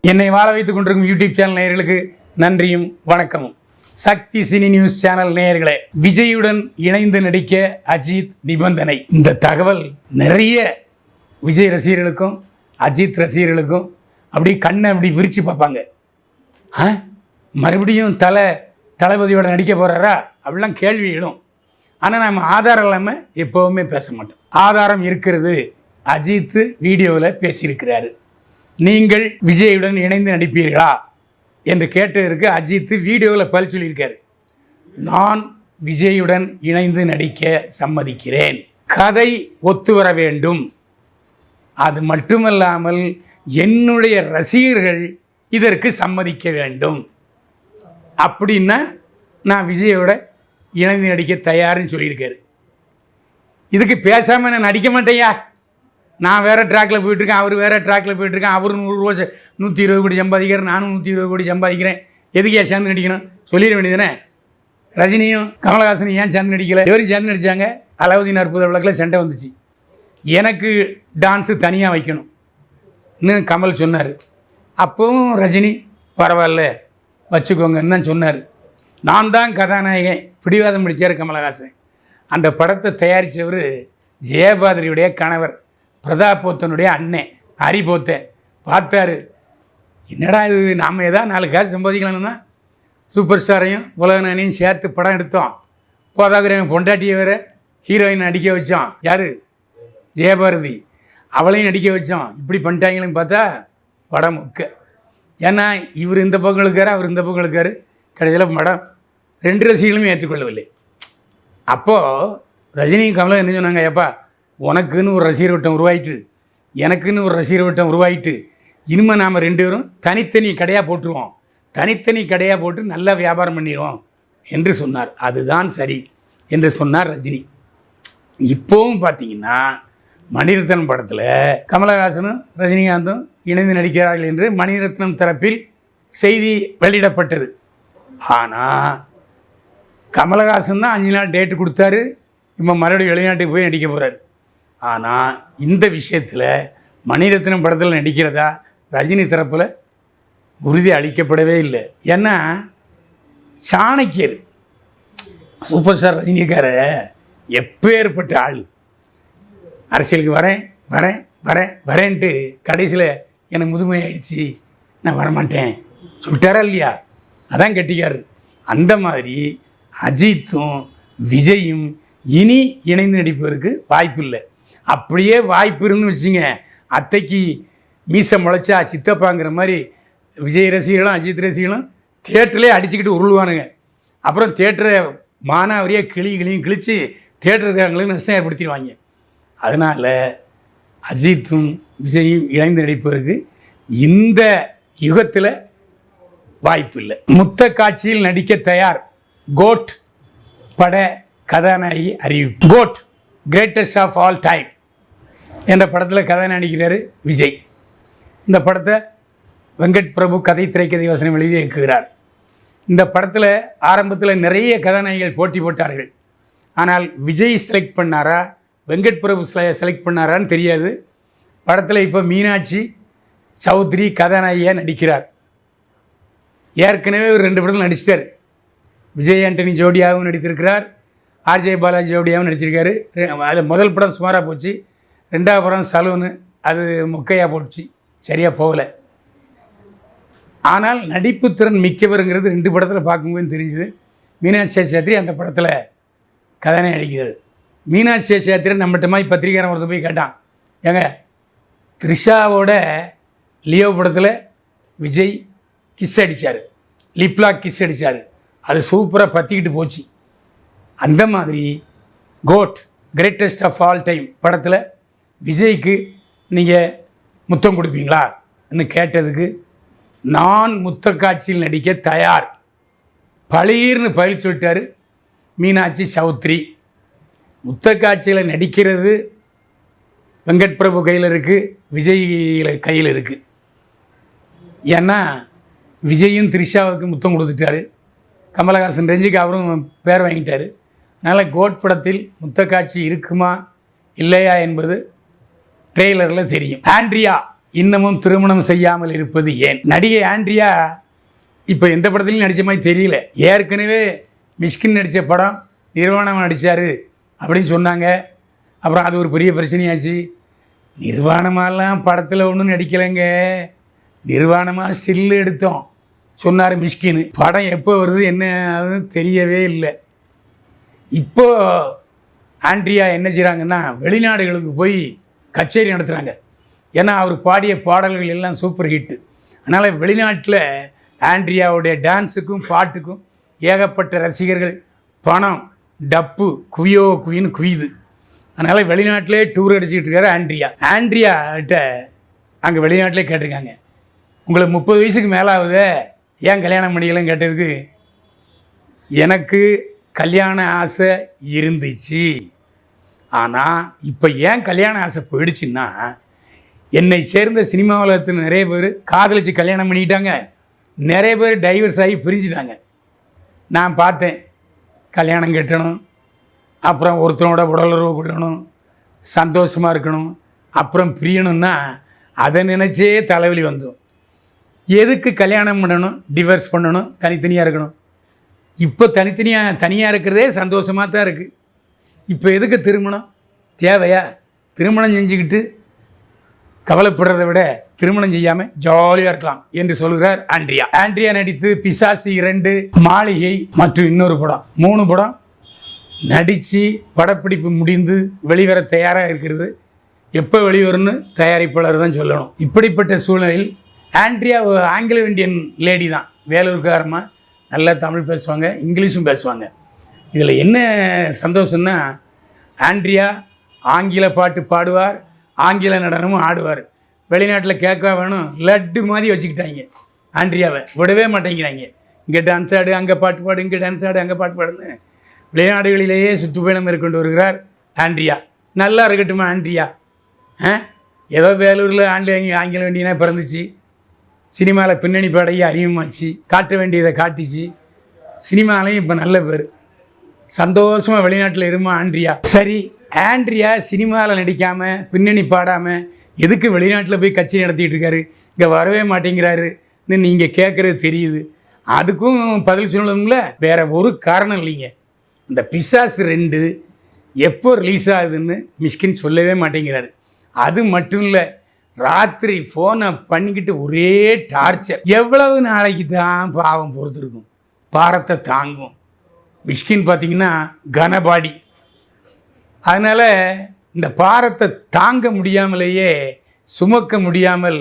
என்னை வாழ வைத்துக் கொண்டிருக்கும் யூடியூப் சேனல் நேயர்களுக்கு நன்றியும் வணக்கமும். சக்தி சினி நியூஸ் சேனல் நேயர்களே, விஜயுடன் இணைந்து நடிக்க அஜித் நிபந்தனை. இந்த தகவல் நிறைய விஜய் ரசிகர்களுக்கும் அஜித் ரசிகர்களுக்கும் அப்படி கண்ணை அப்படி விரித்து பார்ப்பாங்க. மறுபடியும் தளபதியோட நடிக்க போகிறாரா அப்படிலாம் கேள்வி எழும். ஆனால் நம்ம ஆதாரம் இல்லாமல் எப்போவுமே பேச மாட்டோம். ஆதாரம் இருக்கிறது. அஜித் வீடியோவில் பேசியிருக்கிறாரு. நீங்கள் விஜயுடன் இணைந்து நடிப்பீர்களா என்று கேட்டதற்கு அஜித் வீடியோவில் பதில் சொல்லியிருக்காரு. நான் விஜயுடன் இணைந்து நடிக்க சம்மதிக்கிறேன். கதை ஒத்து வர வேண்டும். அது மட்டுமல்லாமல் என்னுடைய ரசிகர்கள் இதற்கு சம்மதிக்க வேண்டும். அப்படின்னா நான் விஜயோட இணைந்து நடிக்க தயார்னு சொல்லியிருக்காரு. இதுக்கு பேசாமல் நான் நடிக்க மாட்டேயா, நான் வேறு ட்ராக்கில் போயிட்டுருக்கேன், அவர் வேறு ட்ராக்கில் போயிட்டுருக்கேன், அவர் 120 கோடி சம்பாதிக்கிறேன், நானும் 120 கோடி சம்பாதிக்கிறேன், எதுக்கு ஏன் சேர்ந்து நடிக்கணும் சொல்லிட வேண்டியதுனே. ரஜினியும் கமலஹாசனும் ஏன் சேர்ந்து நடிக்கலை? எவரும் சேர்ந்து நடித்தாங்க. அலாவுதீன் அற்புத விளக்கில் சண்டை வந்துச்சு. எனக்கு டான்ஸு தனியாக வைக்கணும்னு கமல் சொன்னார். அப்போவும் ரஜினி பரவாயில்ல வச்சுக்கோங்கன்னு தான் சொன்னார். நான் தான் கதாநாயகன் பிடிவாதம் பிடிச்சார் கமலஹாசன். அந்த படத்தை தயாரித்தவர் ஜெயபாதிரியுடைய கணவர், பிரதாப் போத்தனுடைய அண்ணன் ஹரி போத்தன். பார்த்தாரு, என்னடா இது, நாம் ஏதாவது 4 காசு சம்பாதிக்கலாம்னு தான் சூப்பர் ஸ்டாரையும் உலகநாயனையும் சேர்த்து படம் எடுத்தோம். போதாகிறவன் பொண்டாட்டியை வேறு ஹீரோயின் நடிக்க வச்சோம். யார்? ஜெயபாரதி. அவளையும் நடிக்க வச்சோம். இப்படி பண்ணிட்டாங்கன்னு பார்த்தா படம் முக்க. ஏன்னா இவர் இந்த பக்கம் இருக்கார், அவர் இந்த பக்கம் இருக்கார். கடைசியில் படம் 2 ரசிகர்களும் ஏற்றுக்கொள்ளவில்லை. அப்போது ரஜினியும் கமலும் என்ன சொன்னாங்க, ஏப்பா உனக்குன்னு ஒரு ரசிகர் வட்டம் உருவாயிட்டு, எனக்குன்னு ஒரு ரசிகர் வட்டம் உருவாயிட்டு, இனிமேல் நாம் 2 பேரும் தனித்தனி கடையாக போட்டுருவோம், தனித்தனி கடையாக போட்டு நல்லா வியாபாரம் பண்ணிடுவோம் என்று சொன்னார். அதுதான் சரி என்று சொன்னார் ரஜினி. இப்போவும் பார்த்தீங்கன்னா மணிரத்னம் படத்தில் கமலஹாசனும் ரஜினிகாந்தும் இணைந்து நடிக்கிறார்கள் என்று மணிரத்னம் தரப்பில் செய்தி வெளியிடப்பட்டது. ஆனால் கமலஹாசன் தான் 5 நாள் டேட்டு கொடுத்தாரு. இப்போ மறுபடியும் வெளிநாட்டுக்கு போய் நடிக்க போகிறார். ஆனால் இந்த விஷயத்தில் மணிரத்னம் படத்தில் நடிக்கிறதா ரஜினி தரப்பில் உறுதி அளிக்கப்படவே இல்லை. ஏன்னா சாணக்கியர் சூப்பர் ஸ்டார் ரஜினிக்கார எப்பேற்பட்ட ஆள். அரசியலுக்கு வரேன் வரேன் வரேன் வரேன்ட்டு கடைசியில் எனக்கு முதுமை ஆயிடுச்சு, நான் வரமாட்டேன் சொல்லிட்டாரா இல்லையா? அதான் கெட்டிக்காரு. அந்த மாதிரி அஜித்தும் விஜயும் இனி இணைந்து நடிப்பதற்கு வாய்ப்பு இல்லை. அப்படியே வாய்ப்பு இருந்து வச்சுங்க, அத்தைக்கு மீசை முளைச்சா சித்தப்பாங்கிற மாதிரி விஜய் ரசிகர்களும் அஜித் ரசிகர்களும் தேட்டர்லேயே அடிச்சுக்கிட்டு உருளுவானுங்க. அப்புறம் தேட்டரை மானாவரியாக கிளியும் கிழித்து தேட்டருக்காரங்களுக்கு நஷ்டம் ஏற்படுத்திடுவாங்க. அதனால் அஜித்தும் விஜயும் இணைந்து நடிப்பதற்கு இந்த யுகத்தில் வாய்ப்பு இல்லை. முத்த காட்சியில் நடிக்க தயார். கோட் பட கதாநாயகி அறிவிப்பு. GOAT greatest of all time என்ற படத்தில் கதாநாயகி நடிக்கிறார் விஜய். இந்த படத்தை வெங்கட் பிரபு கதை திரைக்கதை வசனம் எழுதி இயக்குகிறார். இந்த படத்தில் ஆரம்பத்தில் நிறைய கதாநாயகிகள் போட்டி போட்டார்கள். ஆனால் விஜய் செலக்ட் பண்ணாரா வெங்கட் பிரபு செலக்ட் பண்ணாரான்னு தெரியாது. படத்தில் இப்போ மீனாட்சி சௌத்ரி கதாநாயகியாக நடிக்கிறார். ஏற்கனவே ஒரு 2 படத்தில் நடிச்சிட்டார். விஜய் ஆண்டனி ஜோடியாகவும் நடித்திருக்கிறார், ஆர்ஜே பாலாஜி ஜோடியாகவும் நடிச்சிருக்காரு. அது முதல் படம் சுமாராக போச்சு, 2ஆவது படம் சலூனு அது மொக்கையாக போச்சு, சரியாக போகலை. ஆனால் நடிப்பு திறன் மிக்கவருங்கிறது 2 படத்தில் பார்க்கும்போது தெரிஞ்சுது. மீனாட்சி சேஷாத்ரி அந்த படத்தில் கதாநாயகி நடிக்கிறார். மீனாட்சி சேஷாத்ரி நம்மகிட்ட மாதிரி பத்திரிகையாளர் ஒருத்தர் போய் கேட்டான், ஏங்க த்ரிஷாவோட லியோ படத்தில் விஜய் கிஸ் அடித்தார், லிப்லாக் கிஸ் அடித்தார், அது சூப்பராக பற்றிக்கிட்டு போச்சு. அந்த மாதிரி GOAT greatest of all time படத்தில் விஜய்க்கு நீங்கள் முத்தம் கொடுப்பீங்களான்னு கேட்டதுக்கு நான் முத்த காட்சியில் நடிக்க தயார் பளீர்னு பதில் சொல்லிட்டார் மீனாட்சி சௌத்ரி. முத்த காட்சியில் நடிக்கிறது வெங்கட் பிரபு கையில் இருக்குது, விஜய் கையில் இருக்குது. ஏன்னா விஜயும் த்ரிஷாவுக்கு முத்தம் கொடுத்துட்டாரு, கமலஹாசன் ரேஞ்சுக்கு அவரும் பேர் வாங்கிட்டார். அதனால் கோட் படத்தில் முத்த காட்சி இருக்குமா இல்லையா என்பது ட்ரெய்லரில் தெரியும். ஆண்ட்ரியா இன்னமும் திருமணம் செய்யாமல் இருப்பது ஏன்? நடிகை ஆண்ட்ரியா இப்போ எந்த படத்துலையும் நடித்த மாதிரி தெரியல. ஏற்கனவே மிஷ்கின் நடித்த படம் நிர்வாணமாக நடித்தார் அப்படின்னு சொன்னாங்க. அப்புறம் அது ஒரு பெரிய பிரச்சனையாச்சு. நிர்வாணமாலாம் படத்தில் ஒன்றும் நடிக்கலைங்க, நிர்வாணமாக ஸ்டில் எடுத்தோம் சொன்னார் மிஷ்கின். படம் எப்போ வருது என்ன ஆகுதுன்னு தெரியவே இல்லை. இப்போ ஆண்ட்ரியா என்ன செய்கிறாங்கன்னா வெளிநாடுகளுக்கு போய் கச்சேரி நடத்துகிறாங்க. ஏன்னா அவர் பாடிய பாடல்கள் எல்லாம் சூப்பர் ஹிட்டு. அதனால் வெளிநாட்டில் ஆண்ட்ரியாவுடைய டான்ஸுக்கும் பாட்டுக்கும் ஏகப்பட்ட ரசிகர்கள், பணம், டப்பு குவியோ குவின்னு குவியுது. அதனால் வெளிநாட்டிலே டூர் அடிச்சுக்கிட்டு இருக்காரு ஆண்ட்ரியாட்ட அங்கே வெளிநாட்டிலே கேட்டிருக்காங்க, உங்களுக்கு 30 வயசுக்கு மேலே ஆகுது, ஏன் கல்யாணம் பண்ணிக்கலன்னு கேட்டதுக்கு, எனக்கு கல்யாண ஆசை இருந்துச்சு, ஆனால் இப்போ ஏன் கல்யாண ஆசை போயிடுச்சுன்னா, என்னை சேர்ந்த சினிமா உலகத்தில் நிறைய பேர் காதலிச்சு கல்யாணம் பண்ணிக்கிட்டாங்க, நிறைய பேர் டைவர்ஸ் ஆகி பிரிஞ்சுட்டாங்க. நான் பார்த்தேன், கல்யாணம் கட்டணும், அப்புறம் ஒருத்தனோட உடலுறவு கொள்ளணும், சந்தோஷமாக இருக்கணும், அப்புறம் பிரியணும்னா அதை நினச்சே தலைவலி வந்துடும். எதுக்கு கல்யாணம் பண்ணணும், டிவர்ஸ் பண்ணணும், தனித்தனியாக இருக்கணும்? இப்போ தனியாக இருக்கிறதே சந்தோஷமாக தான் இருக்குது. இப்போ எதுக்கு திருமணம் தேவையா? திருமணம் செஞ்சுக்கிட்டு கவலைப்படுறதை விட திருமணம் செய்யாமல் ஜாலியாக இருக்கலாம் என்று சொல்கிறார் ஆண்ட்ரியா நடித்து பிசாசு 2, மாளிகை மற்றும் இன்னொரு படம், 3 படம் நடித்து படப்பிடிப்பு முடிந்து வெளிவர தயாராக இருக்கிறது. எப்போ வெளிவரும்னு தயாரிப்பாளர் தான் சொல்லணும். இப்படிப்பட்ட சூழ்நிலையில் ஆண்ட்ரியா ஆங்கிலோ இந்தியன் லேடி தான், வேலூர்காரமாக நல்லா தமிழ் பேசுவாங்க, இங்கிலீஷும் பேசுவாங்க. இதில் என்ன சந்தோஷம்னா, ஆண்ட்ரியா ஆங்கில பாட்டு பாடுவார், ஆங்கில நடனமும் ஆடுவார். வெளிநாட்டில் கேட்க வேணும், லட்டு மாதிரி வச்சுக்கிட்டாங்க ஆண்ட்ரியாவை, விடவே மாட்டேங்கிறாங்க. இங்கே டான்ஸ் ஆடு, அங்கே பாட்டு பாடு, இங்கே டான்ஸ் ஆடு, அங்கே பாட்டு பாடுன்னு வெளிநாடுகளிலேயே சுற்றுப்பயணம் மேற்கொண்டு வருகிறார் ஆண்ட்ரியா. நல்லா இருக்கட்டுமா ஆண்ட்ரியா? ஏதோ வேலூரில் ஆங்கில வேண்டியனா பிறந்துச்சு, சினிமாவில் பின்னணி பாடையை அறிமுகமாச்சு, காட்ட வேண்டியதை காட்டிச்சு, சினிமாலையும் இப்போ நல்ல பேர், சந்தோஷமாக வெளிநாட்டில் இருமா ஆண்ட்ரியா. சரி, ஆண்ட்ரியா சினிமாவில் நடிக்காமல் பின்னணி பாடாமல் எதுக்கு வெளிநாட்டில் போய் கட்சி நடத்திட்டு இருக்காரு, இங்கே வரவே மாட்டேங்கிறாருன்னு நீங்கள் கேட்குறது தெரியுது. அதுக்கும் பதில் சொல்லணும்ல, வேறு ஒரு காரணம் இல்லைங்க. இந்த பிசாசு 2 எப்போ ரிலீஸ் ஆகுதுன்னு மிஷ்கின் சொல்லவே மாட்டேங்கிறாரு. அது மட்டும் இல்லை, ராத்திரி ஃபோனை பண்ணிக்கிட்டு ஒரே டார்ச்சர். எவ்வளவு நாளைக்கு தான் பாவம் பொறுத்திருக்கும், பாரத்தை தாங்கும். மிஷ்கின் பார்த்திங்கன்னா கனபாடி. அதனால் இந்த பாரத்தை தாங்க முடியாமலேயே சுமக்க முடியாமல்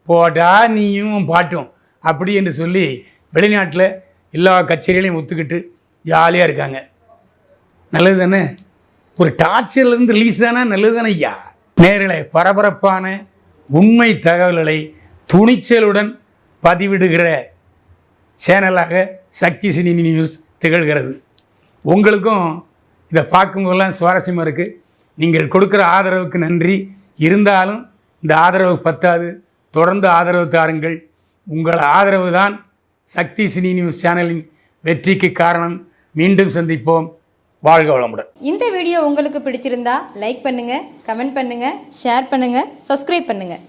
போடா நீயும் பாட்டும் அப்படி என்று சொல்லி வெளிநாட்டில் எல்லா கச்சேரிகளையும் ஒத்துக்கிட்டு ஜாலியாக இருக்காங்க. நல்லது தானே? ஒரு டார்ச்சர்லேருந்து ரிலீஸ் ஆனால் நல்லது தானே ஐயா. நேரில் பரபரப்பான உண்மை தகவல்களை துணிச்சலுடன் பதிவிடுகிற சேனலாக சக்தி சினி நியூஸ் திகழ்கிறது. உங்களுக்கும் இதை பார்க்கும்போதெல்லாம் சுவாரஸ்யமாக இருக்குது. நீங்கள் கொடுக்குற ஆதரவுக்கு நன்றி. இருந்தாலும் இந்த ஆதரவு பத்தாது, தொடர்ந்து ஆதரவு தாருங்கள். உங்கள் ஆதரவு தான் சக்தி சினி நியூஸ் சேனலின் வெற்றிக்கு காரணம். மீண்டும் சந்திப்போம். வாழ்க வளமுடன். இந்த வீடியோ உங்களுக்கு பிடிச்சிருந்தா லைக் பண்ணுங்கள், கமெண்ட் பண்ணுங்கள், ஷேர் பண்ணுங்கள், சப்ஸ்கிரைப் பண்ணுங்கள்.